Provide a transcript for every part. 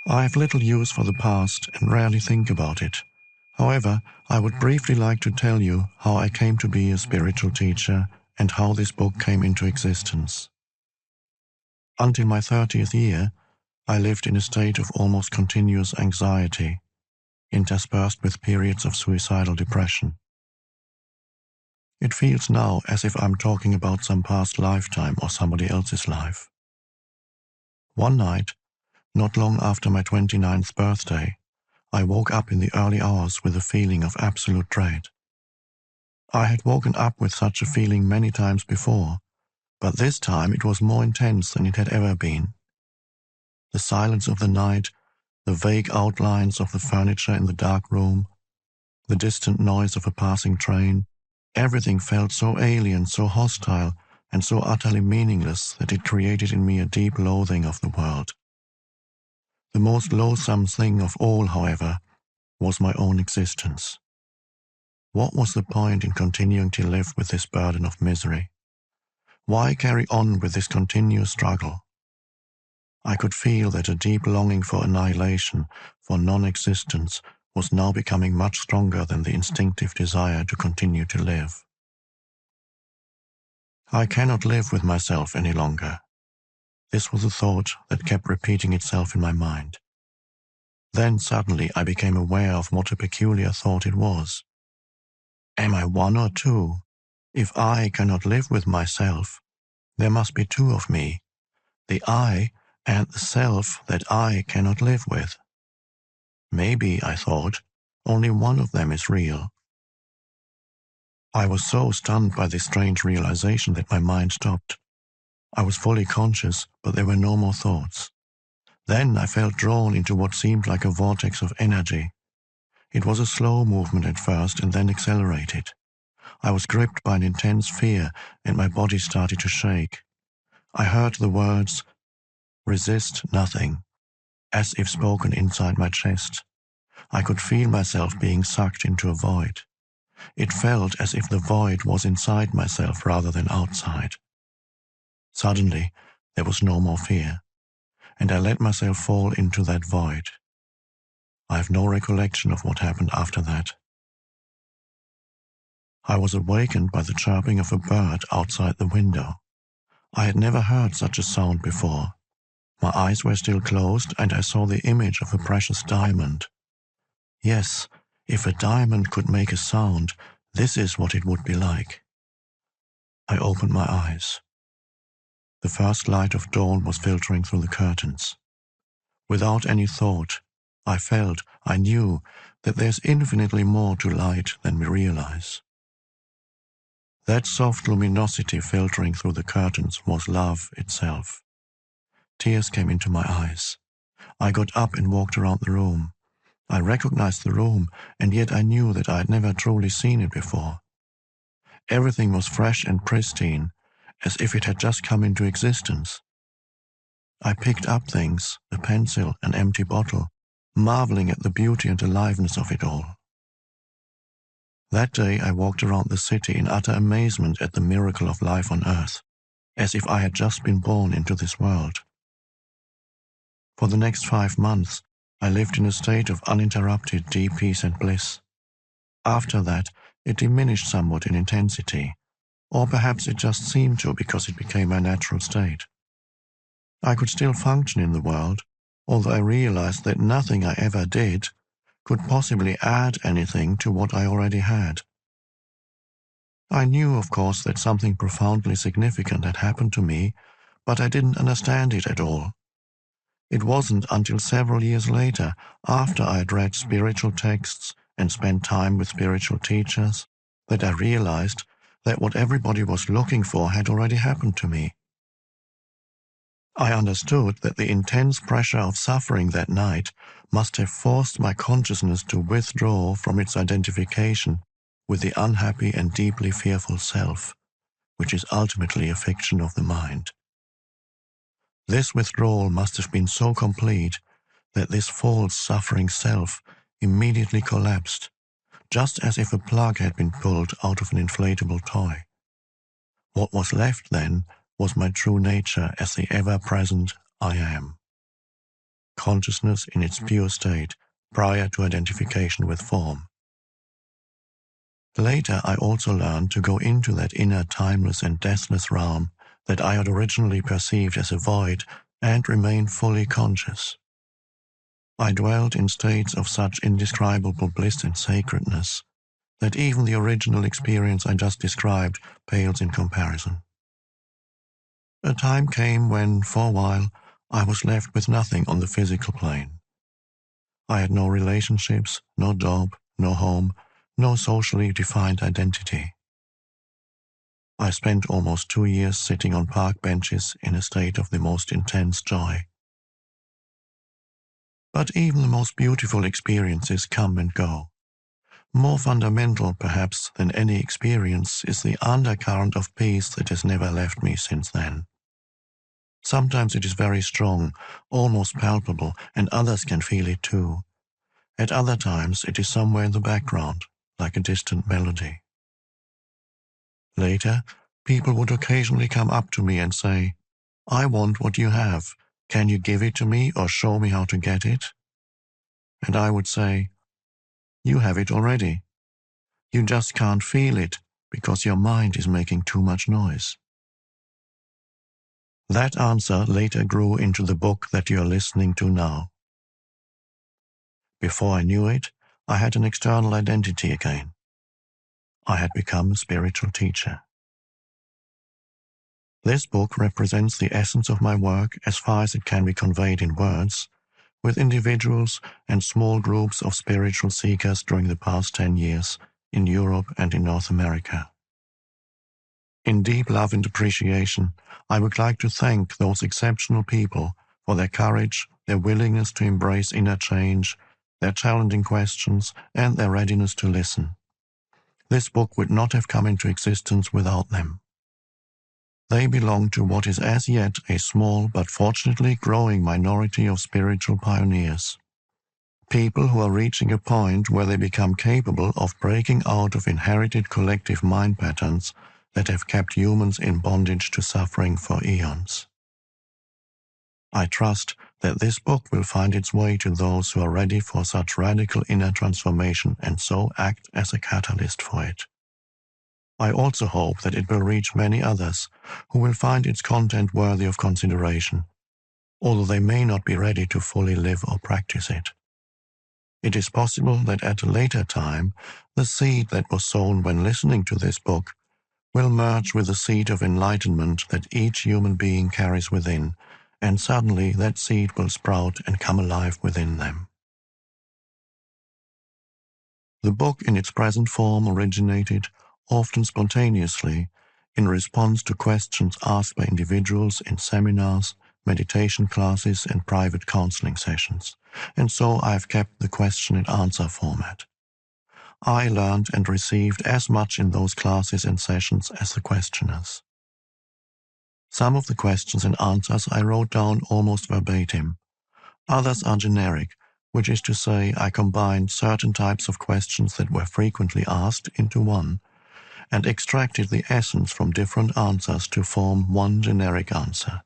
I have little use for the past and rarely think about it. However, I would briefly like to tell you how I came to be a spiritual teacher and how this book came into existence. Until my 30th year, I lived in a state of almost continuous anxiety, interspersed with periods of suicidal depression. It feels now as if I'm talking about some past lifetime or somebody else's life. One night, not long after my 29th birthday, I woke up in the early hours with a feeling of absolute dread. I had woken up with such a feeling many times before, but this time it was more intense than it had ever been. The silence of the night, the vague outlines of the furniture in the dark room, the distant noise of a passing train, everything felt so alien, so hostile, and so utterly meaningless that it created in me a deep loathing of the world. The most loathsome thing of all, however, was my own existence. What was the point in continuing to live with this burden of misery? Why carry on with this continuous struggle? I could feel that a deep longing for annihilation, for non-existence, was now becoming much stronger than the instinctive desire to continue to live. I cannot live with myself any longer. This was a thought that kept repeating itself in my mind. Then suddenly I became aware of what a peculiar thought it was. Am I one or two? If I cannot live with myself, there must be two of me, the I and the self that I cannot live with. Maybe, I thought, only one of them is real. I was so stunned by this strange realization that my mind stopped. I was fully conscious, but there were no more thoughts. Then I felt drawn into what seemed like a vortex of energy. It was a slow movement at first and then accelerated. I was gripped by an intense fear and my body started to shake. I heard the words, "Resist nothing," as if spoken inside my chest. I could feel myself being sucked into a void. It felt as if the void was inside myself rather than outside. Suddenly, there was no more fear, and I let myself fall into that void. I have no recollection of what happened after that. I was awakened by the chirping of a bird outside the window. I had never heard such a sound before. My eyes were still closed, and I saw the image of a precious diamond. Yes, if a diamond could make a sound, this is what it would be like. I opened my eyes. The first light of dawn was filtering through the curtains. Without any thought, I knew that there's infinitely more to light than we realize. That soft luminosity filtering through the curtains was love itself. Tears came into my eyes. I got up and walked around the room. I recognized the room, and yet I knew that I had never truly seen it before. Everything was fresh and pristine, as if it had just come into existence. I picked up things, a pencil, an empty bottle, marveling at the beauty and aliveness of it all. That day I walked around the city in utter amazement at the miracle of life on earth, as if I had just been born into this world. For the next 5 months, I lived in a state of uninterrupted deep peace and bliss. After that, it diminished somewhat in intensity, or perhaps it just seemed to because it became my natural state. I could still function in the world, although I realized that nothing I ever did could possibly add anything to what I already had. I knew, of course, that something profoundly significant had happened to me, but I didn't understand it at all. It wasn't until several years later, after I had read spiritual texts and spent time with spiritual teachers, that I realized that what everybody was looking for had already happened to me. I understood that the intense pressure of suffering that night must have forced my consciousness to withdraw from its identification with the unhappy and deeply fearful self, which is ultimately a fiction of the mind. This withdrawal must have been so complete that this false suffering self immediately collapsed, just as if a plug had been pulled out of an inflatable toy. What was left then was my true nature as the ever-present I am. consciousness in its pure state, prior to identification with form. Later, I also learned to go into that inner timeless and deathless realm that I had originally perceived as a void and remain fully conscious. I dwelt in states of such indescribable bliss and sacredness that even the original experience I just described pales in comparison. A time came when, for a while, I was left with nothing on the physical plane. I had no relationships, no job, no home, no socially defined identity. I spent almost 2 years sitting on park benches in a state of the most intense joy. But even the most beautiful experiences come and go. More fundamental, perhaps, than any experience is the undercurrent of peace that has never left me since then. Sometimes it is very strong, almost palpable, and others can feel it too. At other times it is somewhere in the background, like a distant melody. Later, people would occasionally come up to me and say, "I want what you have. Can you give it to me or show me how to get it?" And I would say, "You have it already. You just can't feel it because your mind is making too much noise." That answer later grew into the book that you are listening to now. Before I knew it, I had an external identity again. I had become a spiritual teacher. This book represents the essence of my work as far as it can be conveyed in words, with individuals and small groups of spiritual seekers during the past 10 years in Europe and in North America. In deep love and appreciation, I would like to thank those exceptional people for their courage, their willingness to embrace inner change, their challenging questions, and their readiness to listen. This book would not have come into existence without them. They belong to what is as yet a small but fortunately growing minority of spiritual pioneers. People who are reaching a point where they become capable of breaking out of inherited collective mind patterns that have kept humans in bondage to suffering for eons. I trust that this book will find its way to those who are ready for such radical inner transformation and so act as a catalyst for it. I also hope that it will reach many others who will find its content worthy of consideration, although they may not be ready to fully live or practice it. It is possible that at a later time, the seed that was sown when listening to this book will merge with the seed of enlightenment that each human being carries within, and suddenly that seed will sprout and come alive within them. The book in its present form originated, often spontaneously, in response to questions asked by individuals in seminars, meditation classes, and private counseling sessions, and so I have kept the question and answer format. I learned and received as much in those classes and sessions as the questioners. Some of the questions and answers I wrote down almost verbatim. Others are generic, which is to say I combined certain types of questions that were frequently asked into one, and extracted the essence from different answers to form one generic answer.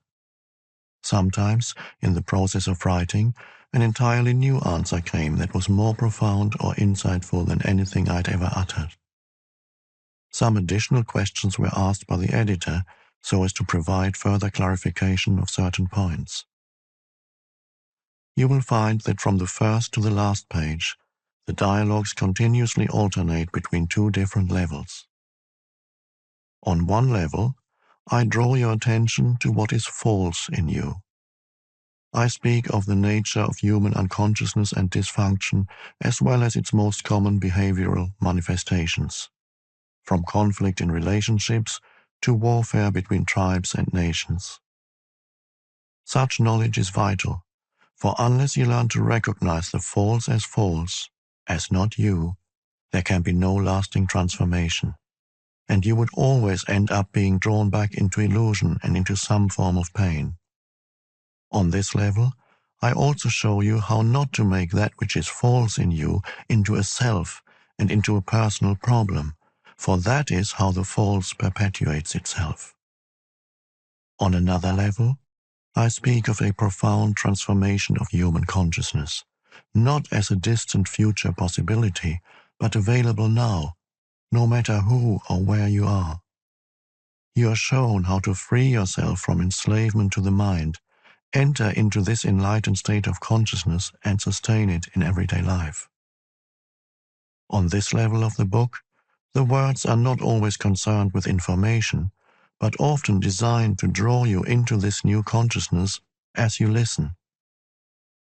Sometimes, in the process of writing, an entirely new answer came that was more profound or insightful than anything I'd ever uttered. Some additional questions were asked by the editor so as to provide further clarification of certain points. You will find that from the first to the last page, the dialogues continuously alternate between two different levels. On one level, I draw your attention to what is false in you. I speak of the nature of human unconsciousness and dysfunction, as well as its most common behavioral manifestations, from conflict in relationships to warfare between tribes and nations. Such knowledge is vital, for unless you learn to recognize the false as not you, there can be no lasting transformation, and you would always end up being drawn back into illusion and into some form of pain. On this level, I also show you how not to make that which is false in you into a self and into a personal problem, for that is how the false perpetuates itself. On another level, I speak of a profound transformation of human consciousness, not as a distant future possibility, but available now, no matter who or where you are. You are shown how to free yourself from enslavement to the mind, enter into this enlightened state of consciousness, and sustain it in everyday life. On this level of the book, the words are not always concerned with information, but often designed to draw you into this new consciousness as you listen.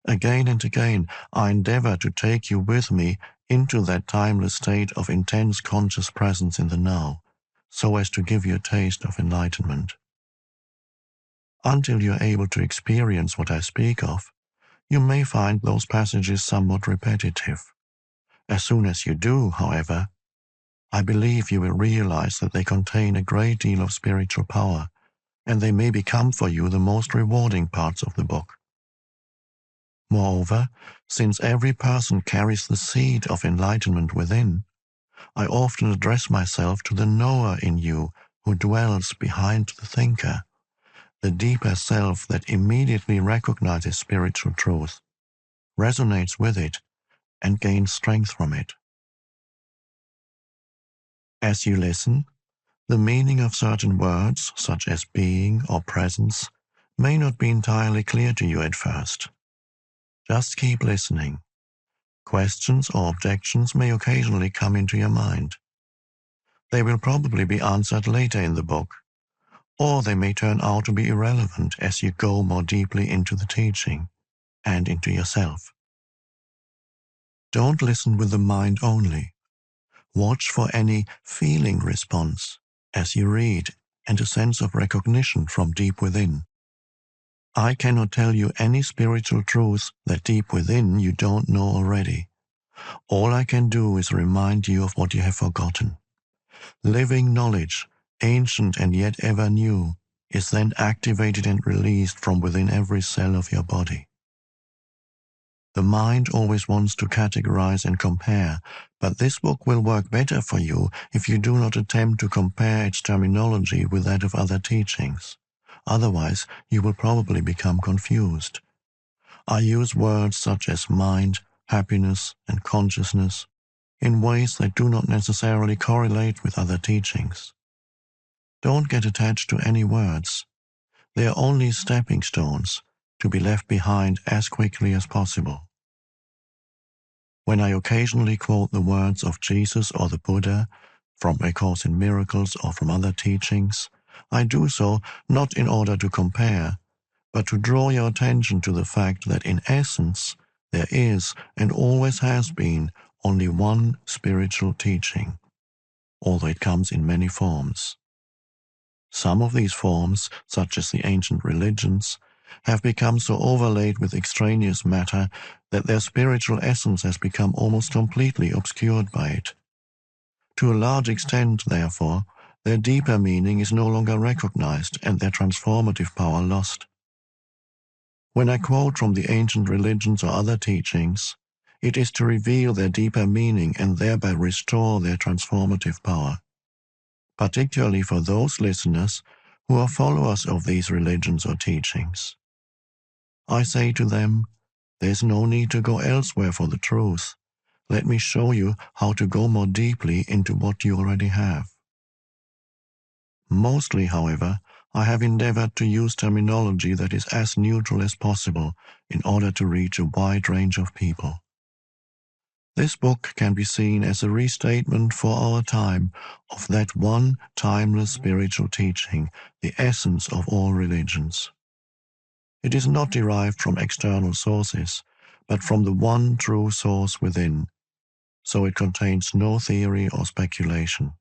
Again and again, I endeavor to take you with me into that timeless state of intense conscious presence in the now, so as to give you a taste of enlightenment. Until you're able to experience what I speak of, you may find those passages somewhat repetitive. As soon as you do, however, I believe you will realize that they contain a great deal of spiritual power, and they may become for you the most rewarding parts of the book. Moreover, since every person carries the seed of enlightenment within, I often address myself to the knower in you who dwells behind the thinker, the deeper self that immediately recognizes spiritual truth, resonates with it, and gains strength from it. As you listen, the meaning of certain words, such as being or presence, may not be entirely clear to you at first. Just keep listening. Questions or objections may occasionally come into your mind. They will probably be answered later in the book, or they may turn out to be irrelevant as you go more deeply into the teaching and into yourself. Don't listen with the mind only. Watch for any feeling response as you read and a sense of recognition from deep within. I cannot tell you any spiritual truth that deep within you don't know already. All I can do is remind you of what you have forgotten. Living knowledge, ancient and yet ever new, is then activated and released from within every cell of your body. The mind always wants to categorize and compare, but this book will work better for you if you do not attempt to compare its terminology with that of other teachings. Otherwise, you will probably become confused. I use words such as mind, happiness, and consciousness in ways that do not necessarily correlate with other teachings. Don't get attached to any words. They are only stepping stones to be left behind as quickly as possible. When I occasionally quote the words of Jesus or the Buddha from A Course in Miracles or from other teachings, I do so not in order to compare, but to draw your attention to the fact that in essence there is and always has been only one spiritual teaching, although it comes in many forms. Some of these forms, such as the ancient religions, have become so overlaid with extraneous matter that their spiritual essence has become almost completely obscured by it. To a large extent, therefore, their deeper meaning is no longer recognized and their transformative power lost. When I quote from the ancient religions or other teachings, it is to reveal their deeper meaning and thereby restore their transformative power, particularly for those listeners who are followers of these religions or teachings. I say to them, there's no need to go elsewhere for the truth. Let me show you how to go more deeply into what you already have. Mostly, however, I have endeavored to use terminology that is as neutral as possible in order to reach a wide range of people. This book can be seen as a restatement for our time of that one timeless spiritual teaching, the essence of all religions. It is not derived from external sources, but from the one true source within, so it contains no theory or speculation.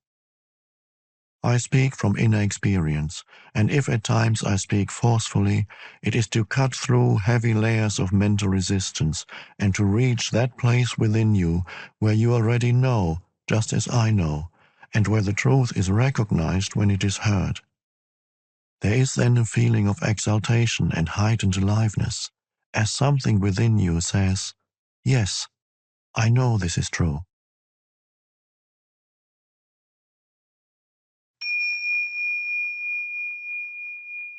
I speak from inner experience, and if at times I speak forcefully, it is to cut through heavy layers of mental resistance and to reach that place within you where you already know, just as I know, and where the truth is recognized when it is heard. There is then a feeling of exaltation and heightened aliveness, as something within you says, "Yes, I know this is true."